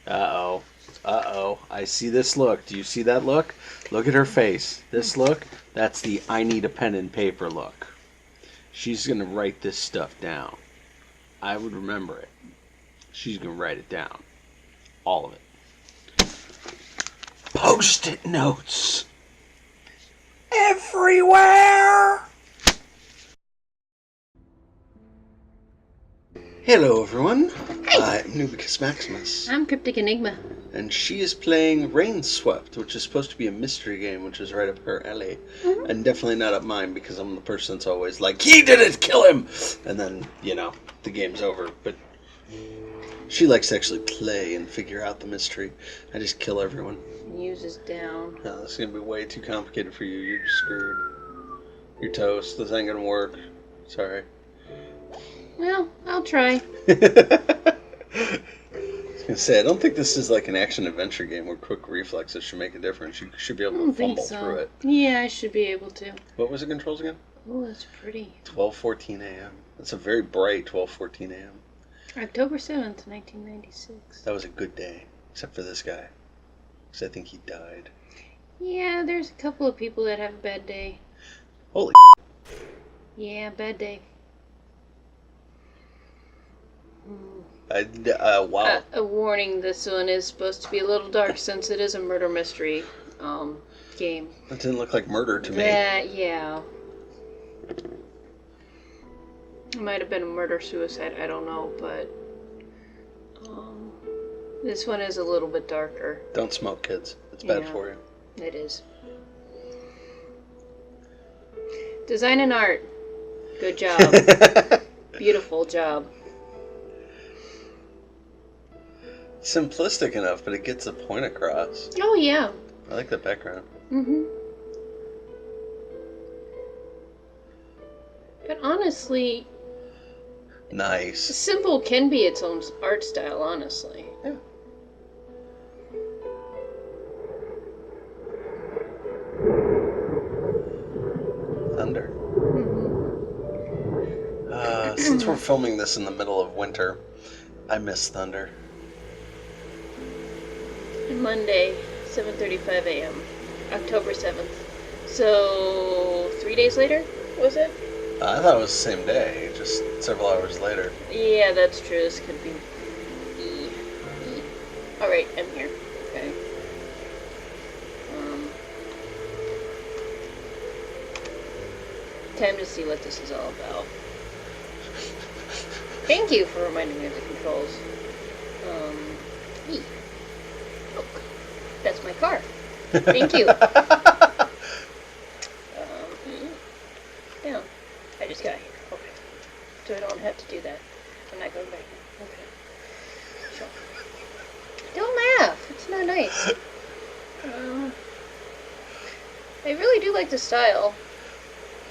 Uh-oh. Uh-oh. I see this look. Do you see that look? Look at her face. This look, that's the I need a pen and paper look. She's going to write this stuff down. I would remember it. She's going to write it down. All of it. Post-it notes. Everywhere! Hello, everyone. I'm Noobs Maximus. I'm Cryptic Enigma. And she is playing Rainswept, which is supposed to be a mystery game, which is right up her alley. Mm-hmm. And definitely not up mine, because I'm the person that's always like, he did it, kill him! And then, the game's over. But she likes to actually play and figure out the mystery. I just kill everyone. Uses down. No, this is going to be way too complicated for you. You're screwed. You're toast. This ain't going to work. Sorry. Well, I'll try. I was going to say, I don't think this is like an action-adventure game where quick reflexes should make a difference. You should be able to fumble through it. Yeah, I should be able to. What was the controls again? Oh, that's pretty. 12:14 a.m. That's a very bright 12:14 a.m. October 7th, 1996. That was a good day, except for this guy. Because I think he died. Yeah, there's a couple of people that have a bad day. Holy Yeah, bad day. wow. A warning, this one is supposed to be a little dark since it is a murder mystery game. That didn't look like murder to me. Yeah. It might have been a murder-suicide, I don't know, but this one is a little bit darker. Don't smoke, kids. It's bad for you. It is. Design and art. Good job. Beautiful job. Simplistic enough, but it gets the point across. Oh, yeah. I like the background. Mm-hmm. But honestly... Nice. Simple can be its own art style, honestly. Yeah. Thunder. Mm-hmm. Since we're filming this in the middle of winter, I miss thunder. Monday, 7:35 a.m., October 7th. So, 3 days later, was it? I thought it was the same day, just several hours later. Yeah, that's true. This could be E. Alright, I'm here. Okay. Time to see what this is all about. Thank you for reminding me of the controls. E. Look, that's my car. Thank you. Down. I just got here. Okay. So I don't have to do that. I'm not going back. Okay. Sure. Don't laugh. It's not nice. I really do like the style.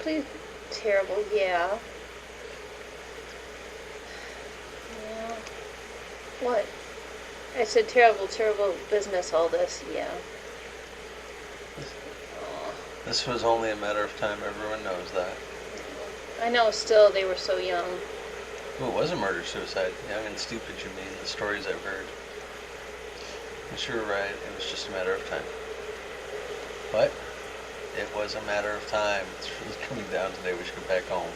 Please. Terrible. Yeah. Yeah. What? I said terrible business, all this, yeah. This was only a matter of time, everyone knows that. I know, still, they were so young. Ooh, it was a murder-suicide. Young and stupid, you mean, the stories I've heard. But you were right, it was just a matter of time. But, it was a matter of time. It's really coming down today, we should go back home.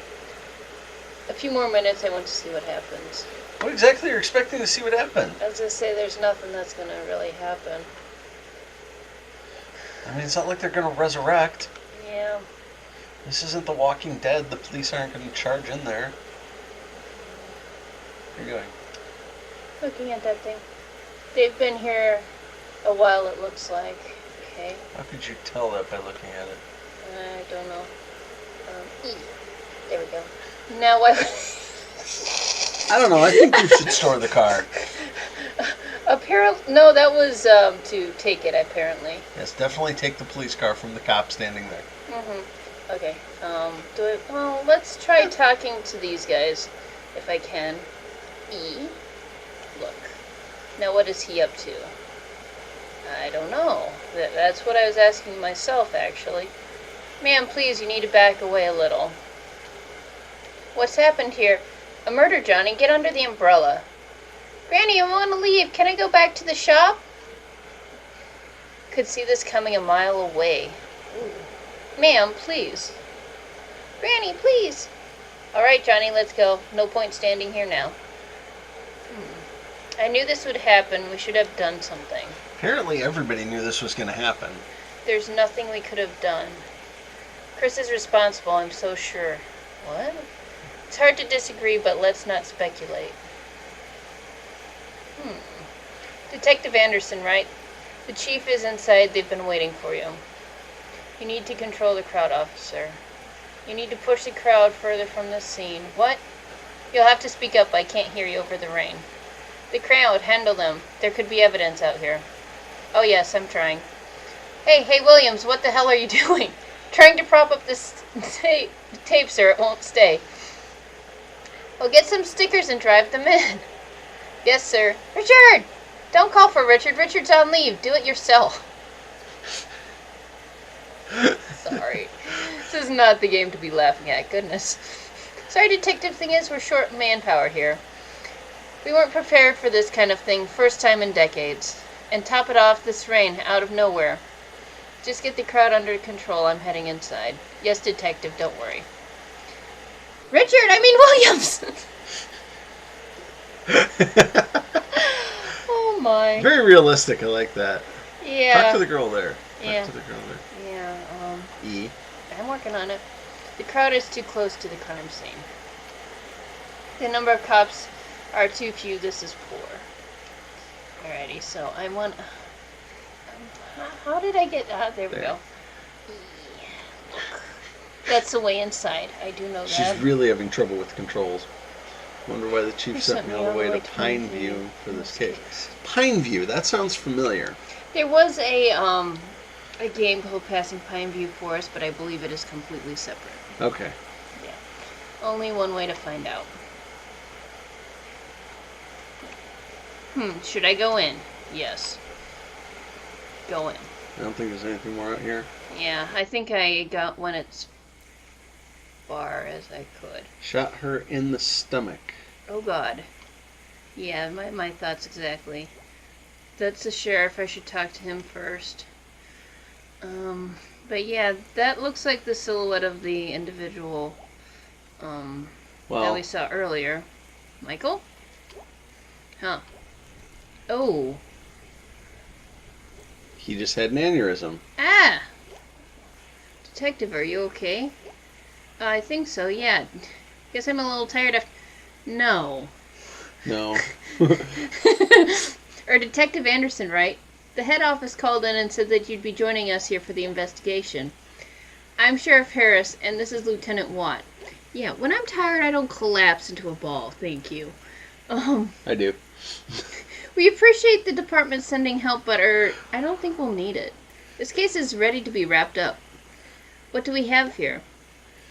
A few more minutes, I want to see what happens. What exactly are you expecting to see what happen? I was going to say, there's nothing that's going to really happen. I mean, it's not like they're going to resurrect. Yeah. This isn't The Walking Dead. The police aren't going to charge in there. Where are you going? Looking at that thing. They've been here a while, it looks like. Okay. How could you tell that by looking at it? I don't know. E. There we go. Now what? I don't know. I think you should store the car. Apparently, no, that was to take it, apparently. Yes, definitely take the police car from the cop standing there. Mm-hmm. Okay. Well, let's try talking to these guys, if I can. E. Look. Now, what is he up to? I don't know. That's what I was asking myself, actually. Ma'am, please, you need to back away a little. What's happened here? A murder, Johnny. Get under the umbrella. Granny, I want to leave. Can I go back to the shop? Could see this coming a mile away. Ma'am, please. Granny, please. All right, Johnny, let's go. No point standing here now. I knew this would happen. We should have done something. Apparently everybody knew this was going to happen. There's nothing we could have done. Chris is responsible, I'm so sure. What? It's hard to disagree, but let's not speculate. Detective Anderson, right? The chief is inside. They've been waiting for you. You need to control the crowd, officer. You need to push the crowd further from the scene. What? You'll have to speak up. I can't hear you over the rain. The crowd, handle them. There could be evidence out here. Oh yes, I'm trying. Hey, Williams, what the hell are you doing? Trying to prop up this tape, sir. It won't stay. Well, get some stickers and drive them in. Yes, sir. Richard! Don't call for Richard. Richard's on leave. Do it yourself. Sorry. This is not the game to be laughing at. Goodness. Sorry, detective. Thing is, we're short manpower here. We weren't prepared for this kind of thing. First time in decades. And top it off, this rain, out of nowhere. Just get the crowd under control. I'm heading inside. Yes, detective. Don't worry. Richard! I mean Williams! Oh my. Very realistic. I like that. Yeah. Talk to the girl there. Yeah. Talk to the girl there. Yeah, E. I'm working on it. The crowd is too close to the crime scene. The number of cops are too few. This is poor. Alrighty, so I want... how did I get... there we go. Look. That's the way inside. I do know that. She's really having trouble with controls. Wonder why the chief There's sent me all the way to Pineview for this case. Pineview, that sounds familiar. There was a game called Passing Pineview Forest, but I believe it is completely separate. Okay. Yeah. Only one way to find out. Should I go in? Yes. Go in. I don't think there's anything more out here. Yeah, I think I went as far as I could. Shot her in the stomach. Oh God. Yeah, my thoughts exactly. That's the sheriff. I should talk to him first. But yeah, that looks like the silhouette of the individual that we saw earlier. Michael? Huh. Oh. He just had an aneurysm. Ah! Detective, are you okay? I think so, yeah. Guess I'm a little tired of... No. No. Or Detective Anderson, right? The head office called in and said that you'd be joining us here for the investigation. I'm Sheriff Harris, and this is Lieutenant Watt. Yeah, when I'm tired, I don't collapse into a ball, thank you. I do. We appreciate the department sending help, but I don't think we'll need it. This case is ready to be wrapped up. What do we have here?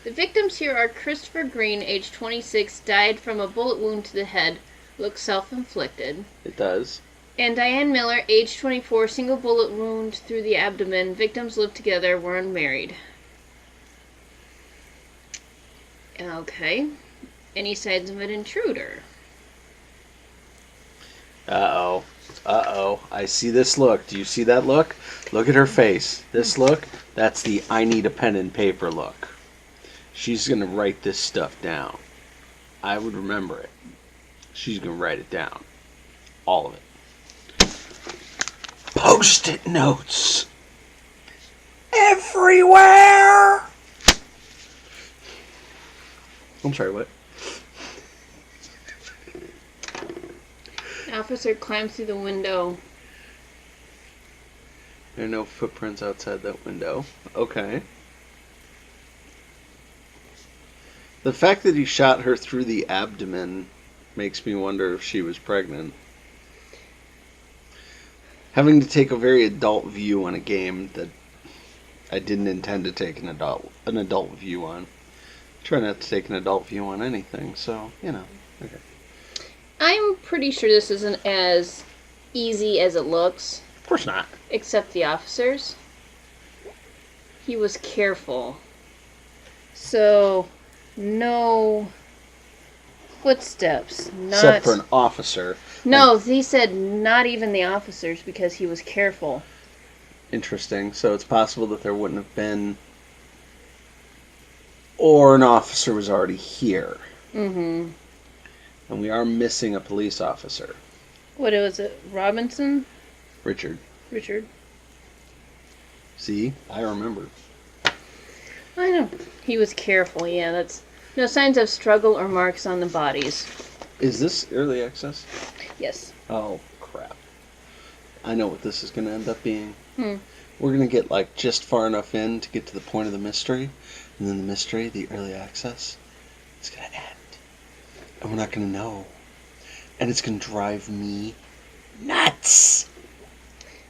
The victims here are Christopher Green, age 26, died from a bullet wound to the head, looks self-inflicted. It does. And Diane Miller, age 24, single bullet wound through the abdomen. Victims lived together, were unmarried. Okay. Any signs of an intruder? Uh-oh. Uh-oh. I see this look. Do you see that look? Look at her face. This look, that's the I need a pen and paper look. She's going to write this stuff down. I would remember it. She's going to write it down. All of it. Post-it notes. Everywhere. I'm sorry, what? The officer climbs through the window. There are no footprints outside that window. Okay. The fact that he shot her through the abdomen makes me wonder if she was pregnant. Having to take a very adult view on a game that I didn't intend to take an adult view on. Try not to take an adult view on anything, so, you know. Okay. I'm pretty sure this isn't as easy as it looks. Of course not. Except the officers. He was careful. So, no footsteps. Except for an officer. No, he said not even the officers because he was careful. Interesting. So it's possible that there wouldn't have been... Or an officer was already here. Mm-hmm. And we are missing a police officer. What was it? Robinson? Richard. See? I remember. I know. He was careful, yeah. That's no signs of struggle or marks on the bodies. Is this early access? Yes. Oh, crap. I know what this is going to end up being. Hmm. We're going to get, like, just far enough in to get to the point of the mystery. And then the mystery, the early access, it's going to end. And we're not going to know. And it's going to drive me nuts.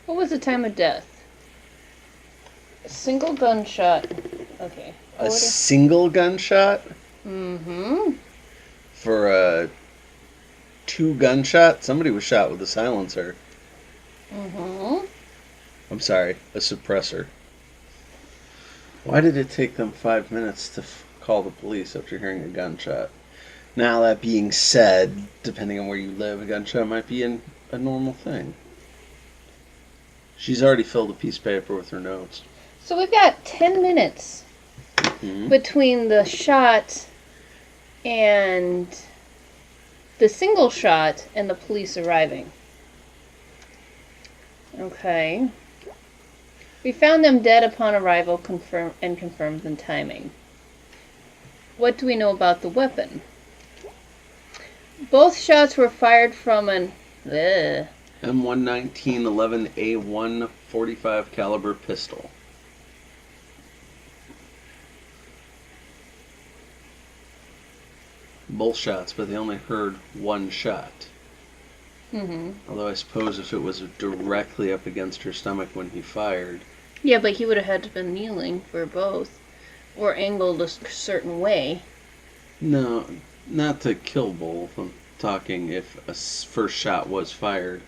What was the time of death? A single gunshot. Okay. A single gunshot? Mm-hmm. For a 2 gunshot? Somebody was shot with a silencer. Mm-hmm. I'm sorry, a suppressor. Why did it take them 5 minutes to call the police after hearing a gunshot? Now, that being said, depending on where you live, a gunshot might be a normal thing. She's already filled a piece of paper with her notes. So we've got 10 minutes between the shot and the single shot and the police arriving. Okay. We found them dead upon arrival, confirmed the timing. What do we know about the weapon? Both shots were fired from an M11911A1 .45 caliber pistol. Both shots, but they only heard one shot. Mm-hmm. Although I suppose if it was directly up against her stomach when he fired... Yeah, but he would have had to have been kneeling for both. Or angled a certain way. No, not to kill both. I'm talking if a first shot was fired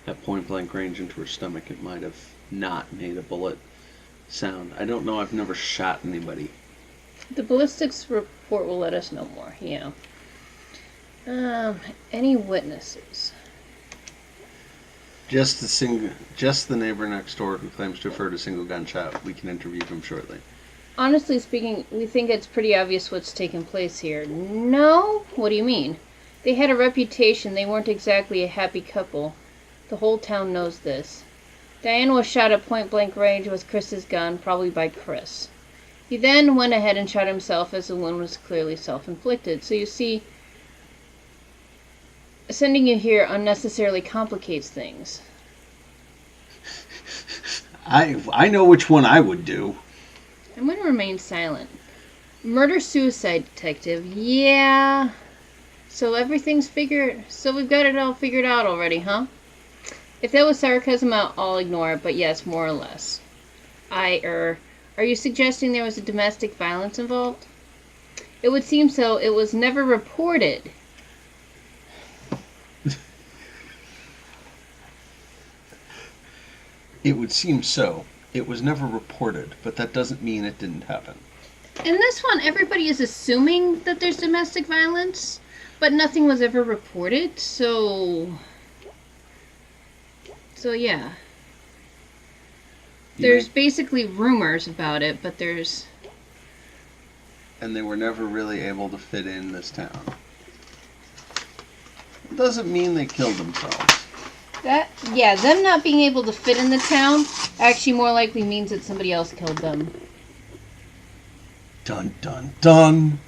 at point blank range into her stomach, it might have not made a bullet sound. I don't know. I've never shot anybody. The ballistics report will let us know more. Yeah. Any witnesses? Just the neighbor next door who claims to have heard a single gunshot. We can interview him shortly. Honestly speaking, we think it's pretty obvious what's taken place here. No? What do you mean? They had a reputation. They weren't exactly a happy couple. The whole town knows this. Diane was shot at point-blank range with Chris's gun, probably by Chris. He then went ahead and shot himself as the wound was clearly self-inflicted. So you see, sending you here unnecessarily complicates things. I know which one I would do. I'm going to remain silent. Murder-suicide detective. Yeah. So everything's figured... So we've got it all figured out already, huh? If that was sarcasm, I'll ignore it, but yes, more or less. Are you suggesting there was a domestic violence involved? It would seem so. It was never reported. It would seem so. It was never reported, but that doesn't mean it didn't happen. In this one, everybody is assuming that there's domestic violence, but nothing was ever reported, so yeah. There's basically rumors about it, but there's... And they were never really able to fit in this town. It doesn't mean they killed themselves. Them not being able to fit in the town actually more likely means that somebody else killed them. Dun, dun, dun.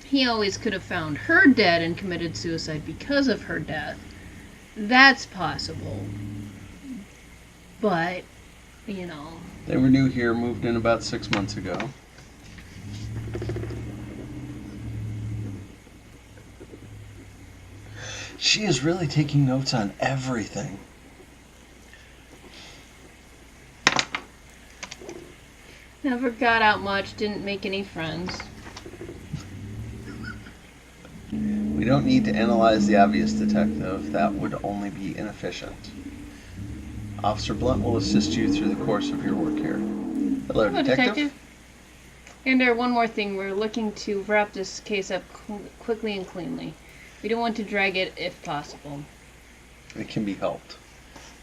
He always could have found her dead and committed suicide because of her death. That's possible. But, you know... They were new here, moved in about 6 months ago. She is really taking notes on everything. Never got out much, didn't make any friends. We don't need to analyze the obvious, detective. That would only be inefficient. Officer Blunt will assist you through the course of your work here. Hello, detective. And one more thing, we're looking to wrap this case up quickly and cleanly. We don't want to drag it if possible. It can be helped.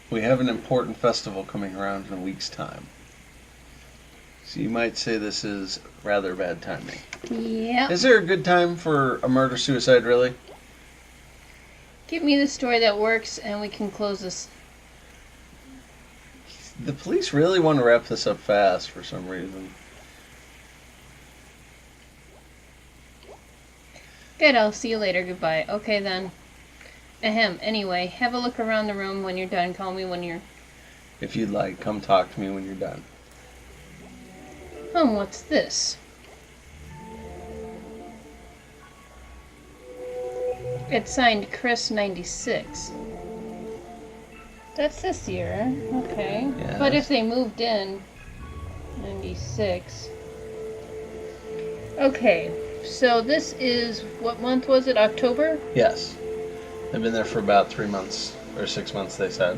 We have an important festival coming around in a week's time. So you might say this is rather bad timing. Yeah. Is there a good time for a murder-suicide, really? Give me the story that works and we can close this. The police really want to wrap this up fast for some reason. Good, I'll see you later. Goodbye. Okay then. Ahem. Anyway, have a look around the room when you're done. Call me when you're... If you'd like, come talk to me when you're done. What's this? It's signed Chris 96. That's this year. Okay. Yes. But if they moved in 96. Okay. So this is, what month was it? October? Yes. They've been there for about 3 months, or 6 months, they said.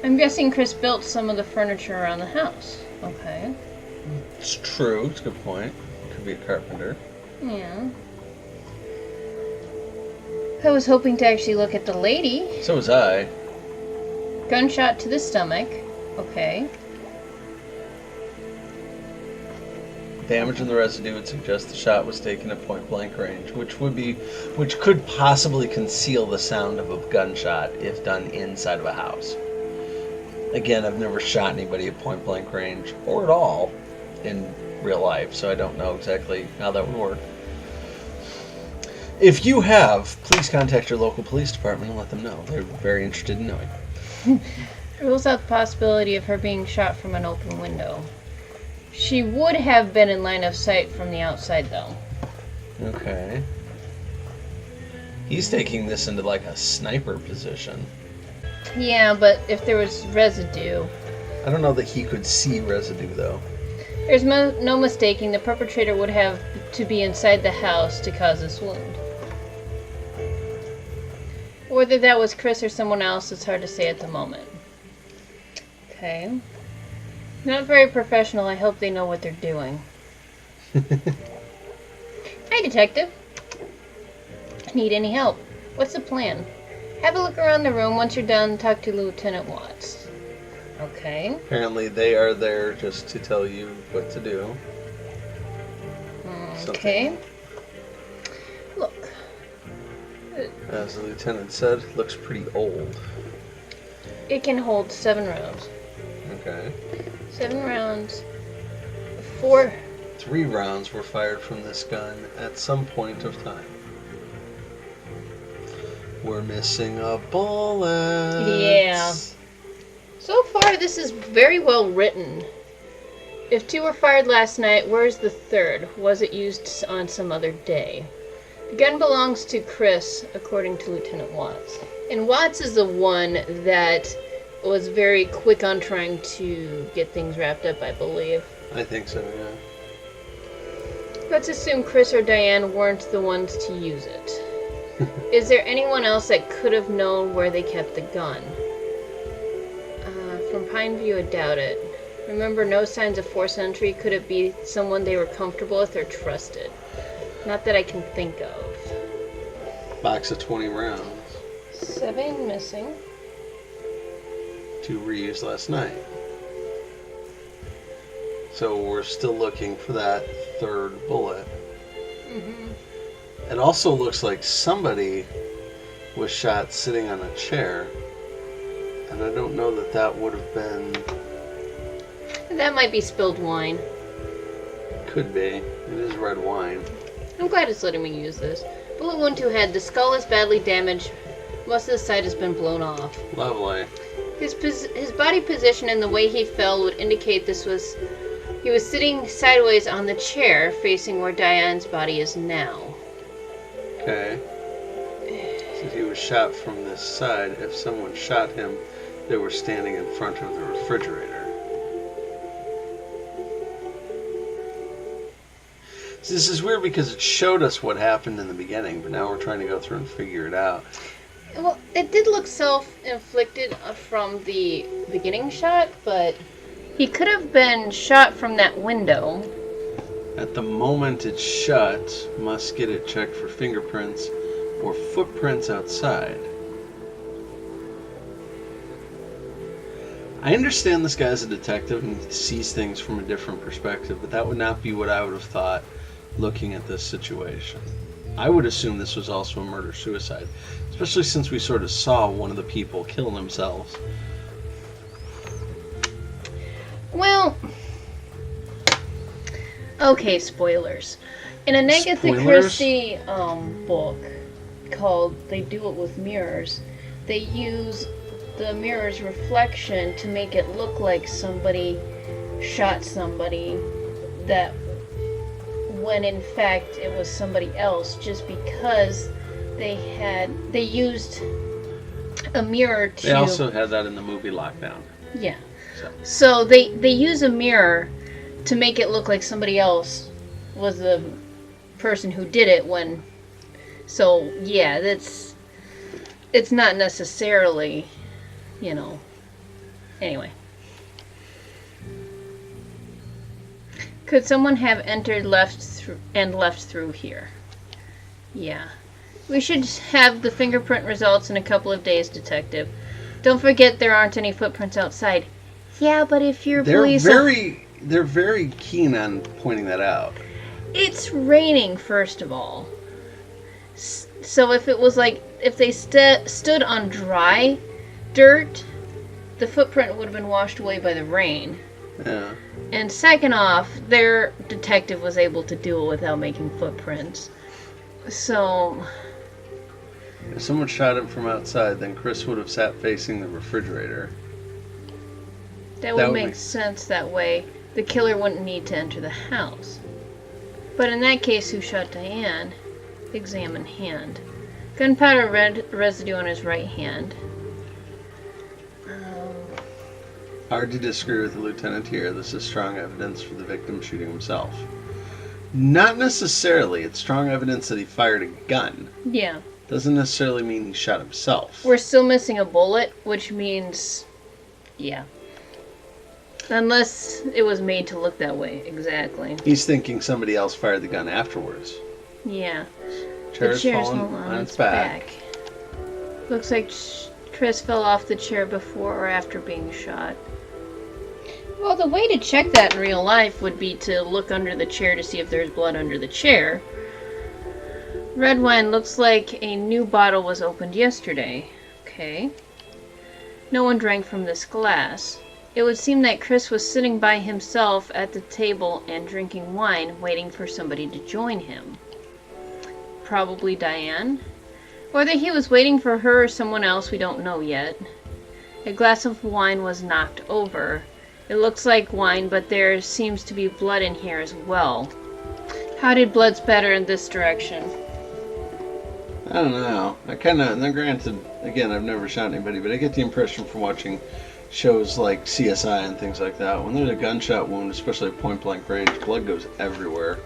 I'm guessing Chris built some of the furniture around the house. Okay. It's true. It's a good point. Could be a carpenter. Yeah. I was hoping to actually look at the lady. So was I. Gunshot to the stomach. Okay. Damage in the residue would suggest the shot was taken at point-blank range, which could possibly conceal the sound of a gunshot if done inside of a house. Again, I've never shot anybody at point-blank range, or at all, in real life, so I don't know exactly how that would work. If you have, please contact your local police department and let them know. They're very interested in knowing. Rules out the possibility of her being shot from an open window. She would have been in line of sight from the outside, though. Okay. He's taking this into like a sniper position. Yeah, but if there was residue... I don't know that he could see residue, though. There's no mistaking the perpetrator would have to be inside the house to cause this wound. Whether that was Chris or someone else is hard to say at the moment. Okay. Not very professional. I hope they know what they're doing. Hi, detective. Need any help? What's the plan? Have a look around the room. Once you're done, talk to Lieutenant Watts. Okay. Apparently they are there just to tell you what to do. Okay. Look. As the lieutenant said, looks pretty old. It can hold 7 rounds. Okay. 7 rounds. 4. 3 rounds were fired from this gun at some point of time. We're missing a bullet. Yeah. So far, this is very well written. If 2 were fired last night, where's the 3rd? Was it used on some other day? The gun belongs to Chris, according to Lieutenant Watts. And Watts is the one that was very quick on trying to get things wrapped up, I believe. I think so, yeah. Let's assume Chris or Diane weren't the ones to use it. Is there anyone else that could have known where they kept the gun? From Pineview, I doubt it. Remember, no signs of forced entry. Could it be someone they were comfortable with or trusted? Not that I can think of. Box of 20 rounds. 7 missing. 2 reused last night. So we're still looking for that 3rd bullet. It also looks like somebody was shot sitting on a chair. And I don't know that that would have been... That might be spilled wine. Could be. It is red wine. I'm glad it's letting me use this. Bullet wound to head. The skull is badly damaged. Most of the side has been blown off. Lovely. His body position and the way he fell would indicate he was sitting sideways on the chair, facing where Diane's body is now. Okay. So he was shot from this side. If someone shot him, they were standing in front of the refrigerator. So this is weird because it showed us what happened in the beginning, but now we're trying to go through and figure it out. Well, it did look self-inflicted from the beginning shot, but he could have been shot from that window. At the moment it's shut, must get it checked for fingerprints or footprints outside. I understand this guy's a detective and sees things from a different perspective, but that would not be what I would have thought looking at this situation. I would assume this was also a murder-suicide, especially since we sort of saw one of the people kill themselves. Well, okay, spoilers. In an Agatha Spoilers? Christie book called They Do It With Mirrors, they use the mirror's reflection to make it look like somebody shot somebody, that when in fact it was somebody else, just because they used a mirror to... They also had that in the movie Lockdown. Yeah. So they use a mirror to make it look like somebody else was the person who did it when... So, yeah, it's not necessarily, you know... Anyway. Could someone have entered left through here? Yeah. We should have the fingerprint results in a couple of days, Detective. Don't forget there aren't any footprints outside. Yeah, but if you're police... They're very keen on pointing that out. It's raining, first of all. So if it was like... If they stood on dry dirt, the footprint would have been washed away by the rain. Yeah. And second off, their detective was able to do it without making footprints. So... If someone shot him from outside, then Chris would have sat facing the refrigerator. That would make sense that way. The killer wouldn't need to enter the house. But in that case, who shot Diane? Examine hand. Gunpowder residue on his right hand. Hard to disagree with the lieutenant here. This is strong evidence for the victim shooting himself. Not necessarily. It's strong evidence that he fired a gun. Yeah. Doesn't necessarily mean he shot himself. We're still missing a bullet, which means... Yeah. Unless it was made to look that way. Exactly. He's thinking somebody else fired the gun afterwards. Yeah. Chair's the chair's fallen on its back. Looks like Chris fell off the chair before or after being shot. Well, the way to check that in real life would be to look under the chair to see if there's blood under the chair. Red wine looks like a new bottle was opened yesterday. Okay. No one drank from this glass. It would seem that Chris was sitting by himself at the table and drinking wine, waiting for somebody to join him. Probably Diane. Whether he was waiting for her or someone else, we don't know yet. A glass of wine was knocked over. It looks like wine, but there seems to be blood in here as well. How did blood spatter in this direction? I don't know. Now granted, again, I've never shot anybody, but I get the impression from watching shows like CSI and things like that, when there's a gunshot wound, especially at point blank range, blood goes everywhere.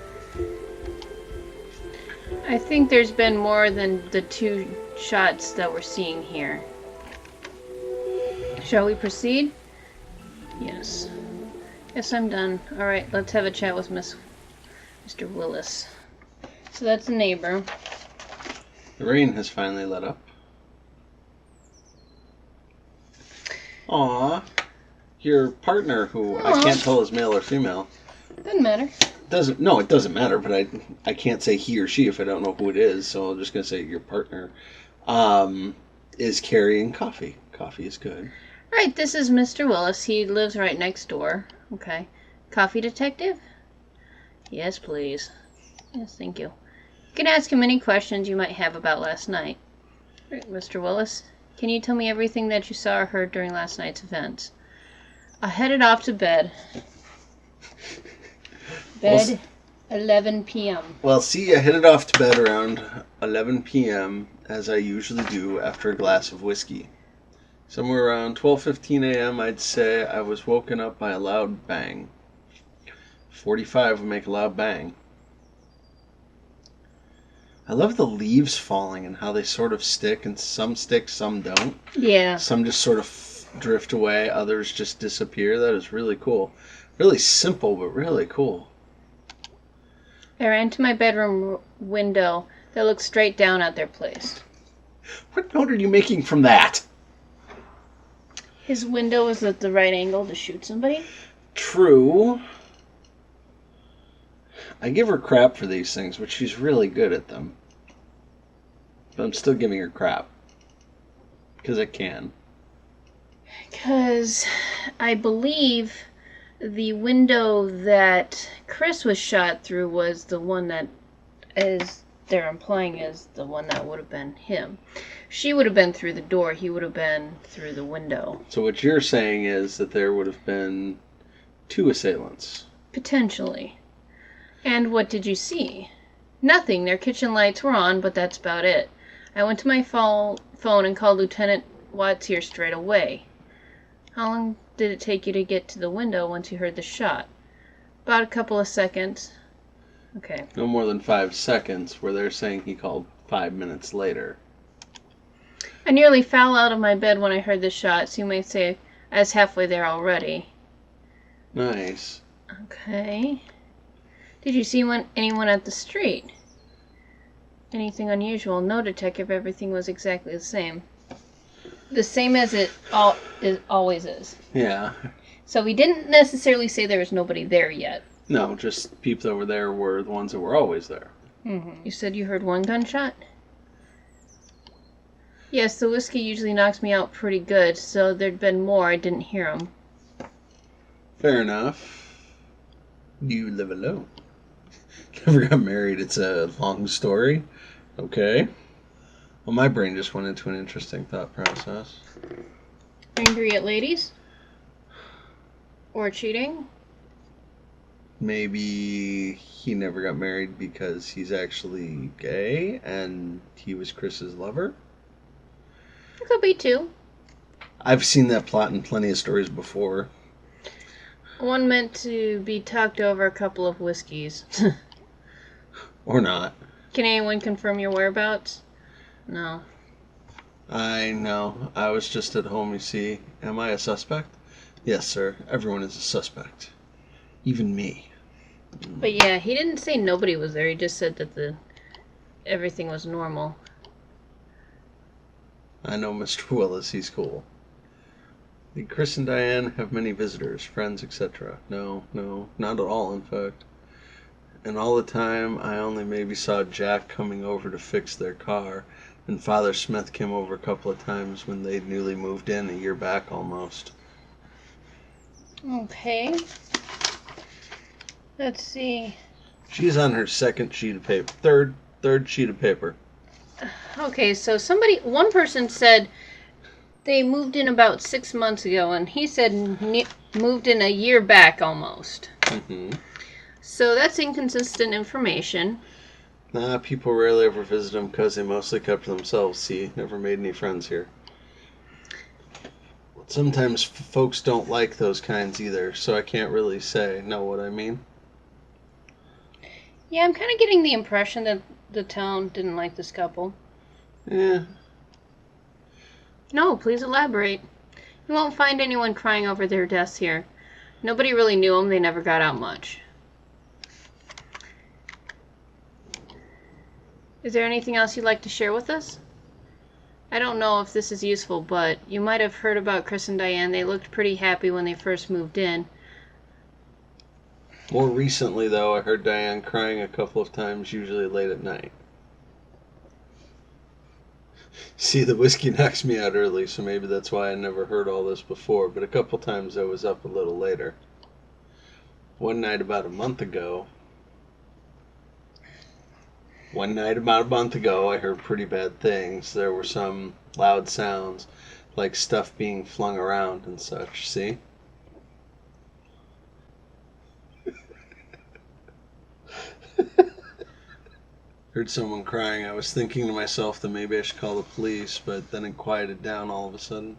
I think there's been more than the 2 shots that we're seeing here. Shall we proceed? Yes. Yes, I'm done. Alright, let's have a chat with Mr. Willis. So that's the neighbor. The rain has finally let up. Aww. Your partner, who I can't tell is male or female. Doesn't matter. It doesn't matter, but I can't say he or she if I don't know who it is, so I'm just going to say your partner is carrying coffee. Coffee is good. Right, this is Mr. Willis. He lives right next door. Okay. Coffee detective? Yes, please. Yes, thank you. You can ask him any questions you might have about last night. Right, Mr. Willis, can you tell me everything that you saw or heard during last night's events? I headed off to bed. Bed, 11 p.m. Well, see, I headed off to bed around 11 p.m., as I usually do after a glass of whiskey. Somewhere around 12:15 a.m., I'd say, I was woken up by a loud bang. 45 would make a loud bang. I love the leaves falling and how they sort of stick, and some stick, some don't. Yeah. Some just sort of drift away, others just disappear. That is really cool. Really simple, but really cool. I ran to my bedroom window that looked straight down at their place. What note are you making from that? His window was at the right angle to shoot somebody? True. I give her crap for these things, but she's really good at them. But I'm still giving her crap. Because I can. Because I believe the window that Chris was shot through was the one that, as they're implying, is the one that would have been him. She would have been through the door. He would have been through the window. So what you're saying is that there would have been 2 assailants. Potentially. And what did you see? Nothing. Their kitchen lights were on, but that's about it. I went to my phone and called Lieutenant Watts here straight away. How long did it take you to get to the window once you heard the shot? About a couple of seconds. Okay. No more than 5 seconds, where they're saying he called 5 minutes later. I nearly fell out of my bed when I heard the shot, so you might say I was halfway there already. Nice. Okay. Did you see anyone at the street? Anything unusual? No, detective. Everything was exactly the same. The same as it always is. Yeah. So we didn't necessarily say there was nobody there yet. No, just people that were there were the ones that were always there. Mm-hmm. You said you heard one gunshot? Yes, the whiskey usually knocks me out pretty good, so there'd been more. I didn't hear them. Fair enough. You live alone. Never got married. It's a long story. Okay. Well, my brain just went into an interesting thought process. Angry at ladies? Or cheating? Maybe he never got married because he's actually gay and he was Chris's lover? It could be too. I've seen that plot in plenty of stories before. One meant to be talked over a couple of whiskeys. Or not. Can anyone confirm your whereabouts? No. I know. I was just at home, you see. Am I a suspect? Yes, sir. Everyone is a suspect. Even me. But yeah, he didn't say nobody was there. He just said that everything was normal. I know Mr. Willis. He's cool. Did Chris and Diane have many visitors, friends, etc.? No, not at all, in fact. And all the time, I only maybe saw Jack coming over to fix their car, and Father Smith came over a couple of times when they'd newly moved in, a year back almost. Okay. Let's see. She's on her second sheet of paper. Third sheet of paper. Okay, so one person said they moved in about 6 months ago, and he said moved in a year back almost. Mm-hmm. So that's inconsistent information. Nah, people rarely ever visit them because they mostly kept to themselves, see? Never made any friends here. Sometimes folks don't like those kinds either, so I can't really say, know what I mean? Yeah, I'm kind of getting the impression that the town didn't like this couple. Yeah. No, please elaborate. You won't find anyone crying over their deaths here. Nobody really knew them. They never got out much. Is there anything else you'd like to share with us? I don't know if this is useful, but you might have heard about Chris and Diane. They looked pretty happy when they first moved in. More recently, though, I heard Diane crying a couple of times, usually late at night. See, the whiskey knocks me out early, so maybe that's why I never heard all this before, but a couple times I was up a little later. One night about a month ago, I heard pretty bad things. There were some loud sounds, like stuff being flung around and such, see? Heard someone crying. I was thinking to myself that maybe I should call the police, but then it quieted down all of a sudden.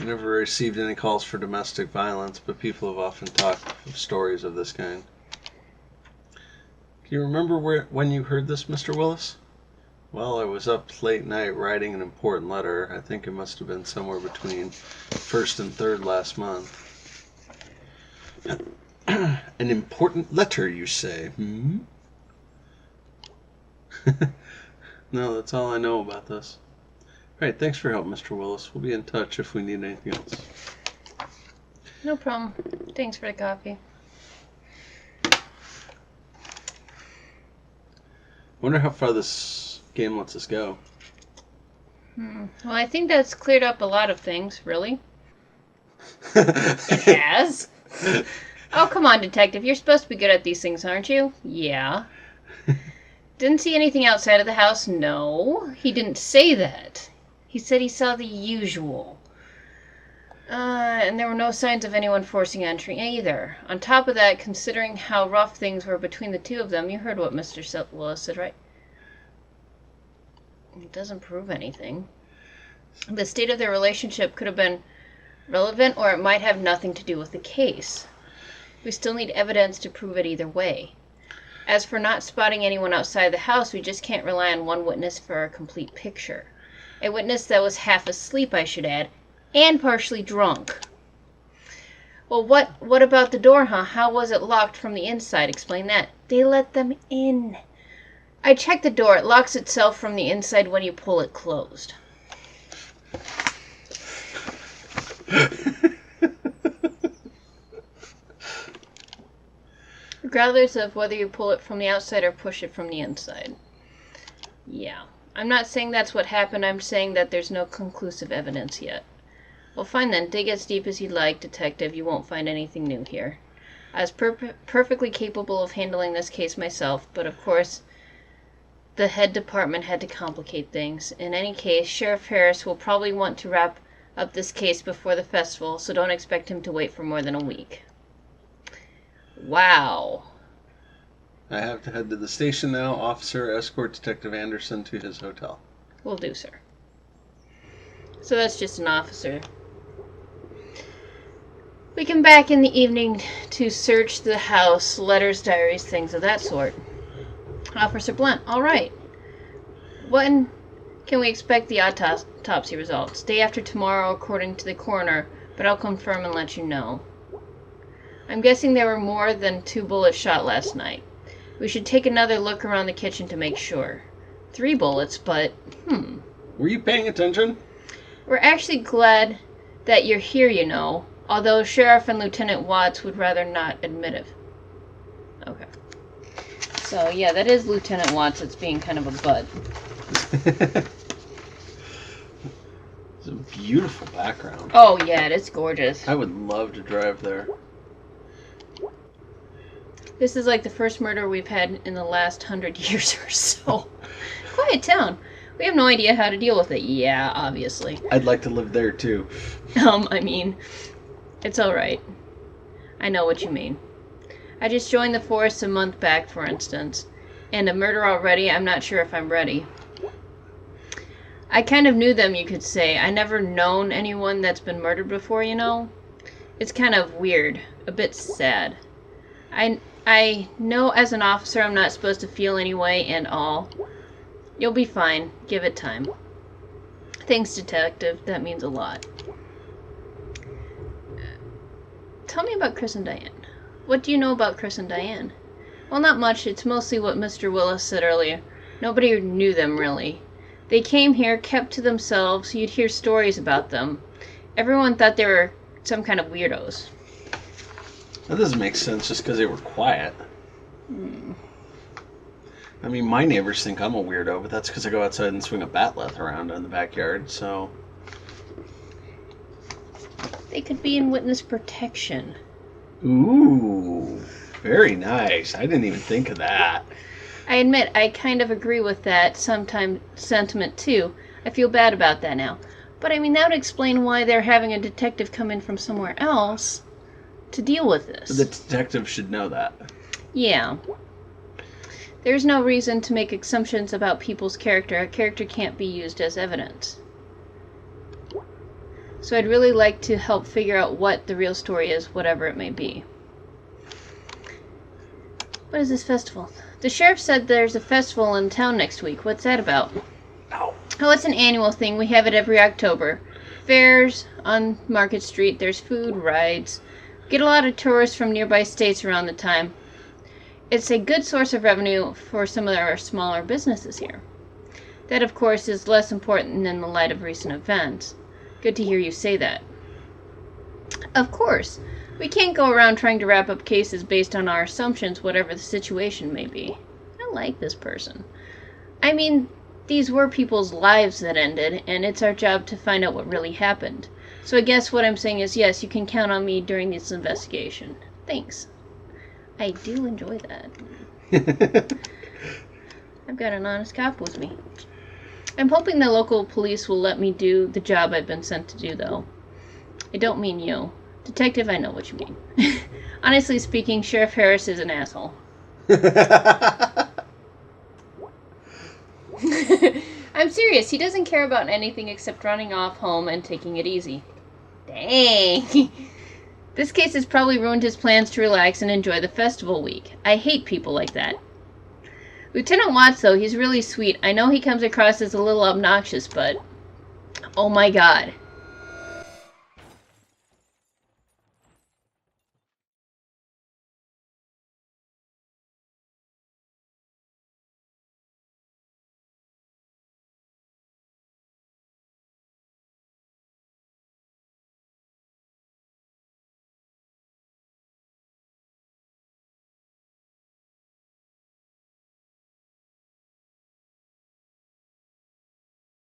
I never received any calls for domestic violence, but people have often talked of stories of this kind. Do you remember when you heard this, Mr. Willis? Well, I was up late night writing an important letter. I think it must have been somewhere between 1st and 3rd last month. An important letter, you say? Hmm? No, that's all I know about this. All right, thanks for your help, Mr. Willis. We'll be in touch if we need anything else. No problem. Thanks for the coffee. Wonder how far this game lets us go. Well, I think that's cleared up a lot of things, really. It has? Oh, come on, Detective. You're supposed to be good at these things, aren't you? Yeah. Didn't see anything outside of the house? No. He didn't say that. He said he saw the usual. And there were no signs of anyone forcing entry either. On top of that, considering how rough things were between the two of them, you heard what Mr. Willis said, right? It doesn't prove anything. The state of their relationship could have been relevant, or it might have nothing to do with the case. We still need evidence to prove it either way. As for not spotting anyone outside the house, we just can't rely on one witness for a complete picture. A witness that was half asleep, I should add, and partially drunk. Well, what about the door, huh? How was it locked from the inside? Explain that. They let them in. I checked the door. It locks itself from the inside when you pull it closed. Regardless of whether you pull it from the outside or push it from the inside. Yeah. I'm not saying that's what happened. I'm saying that there's no conclusive evidence yet. Well, fine then. Dig as deep as you'd like, Detective. You won't find anything new here. I was perfectly capable of handling this case myself, but of course, the head department had to complicate things. In any case, Sheriff Harris will probably want to wrap up this case before the festival, so don't expect him to wait for more than a week. Wow. I have to head to the station now. Officer, escort Detective Anderson to his hotel. Will do, sir. So that's just an officer. We come back in the evening to search the house, letters, diaries, things of that sort. Officer Blunt, all right. When can we expect the autopsy results? Day after tomorrow, according to the coroner, but I'll confirm and let you know. I'm guessing there were more than 2 bullets shot last night. We should take another look around the kitchen to make sure. 3 bullets, but, Were you paying attention? We're actually glad that you're here, you know, although Sheriff and Lieutenant Watts would rather not admit it. Okay. So, yeah, that is Lieutenant Watts that's being kind of a butt. It's a beautiful background. Oh, yeah, it's gorgeous. I would love to drive there. This is like the first murder we've had in the last 100 years or so. Quiet town. We have no idea how to deal with it. Yeah, obviously. I'd like to live there, too. I mean, it's alright. I know what you mean. I just joined the force a month back, for instance. And a murder already, I'm not sure if I'm ready. I kind of knew them, you could say. I never known anyone that's been murdered before, you know? It's kind of weird. A bit sad. I know as an officer I'm not supposed to feel any way and all. You'll be fine. Give it time. Thanks, Detective. That means a lot. Tell me about Chris and Diane. What do you know about Chris and Diane? Well, not much. It's mostly what Mr. Willis said earlier. Nobody knew them, really. They came here, kept to themselves. You'd hear stories about them. Everyone thought they were some kind of weirdos. That doesn't make sense just because they were quiet. I mean, my neighbors think I'm a weirdo, but that's because I go outside and swing a batleth around in the backyard, so... They could be in witness protection. Ooh, very nice. I didn't even think of that. I admit, I kind of agree with that sentiment, too. I feel bad about that now. But I mean, that would explain why they're having a detective come in from somewhere else to deal with this. The detective should know that. Yeah. There's no reason to make assumptions about people's character. A character can't be used as evidence. So I'd really like to help figure out what the real story is, whatever it may be. What is this festival? The sheriff said there's a festival in town next week. What's that about? Ow. Oh, it's an annual thing. We have it every October. Fairs on Market Street. There's food, rides, Get a lot of tourists from nearby states around the time. It's a good source of revenue for some of our smaller businesses here. That, of course, is less important in the light of recent events. Good to hear you say that. Of course, we can't go around trying to wrap up cases based on our assumptions, whatever the situation may be. I like this person. I mean, these were people's lives that ended, and it's our job to find out what really happened. So I guess what I'm saying is, yes, you can count on me during this investigation. Thanks. I do enjoy that. I've got an honest cop with me. I'm hoping the local police will let me do the job I've been sent to do, though. I don't mean you. Detective, I know what you mean. Honestly speaking, Sheriff Harris is an asshole. I'm serious. He doesn't care about anything except running off home and taking it easy. Dang. This case has probably ruined his plans to relax and enjoy the festival week. I hate people like that. Lieutenant Watts, though, he's really sweet. I know he comes across as a little obnoxious, but... oh my god.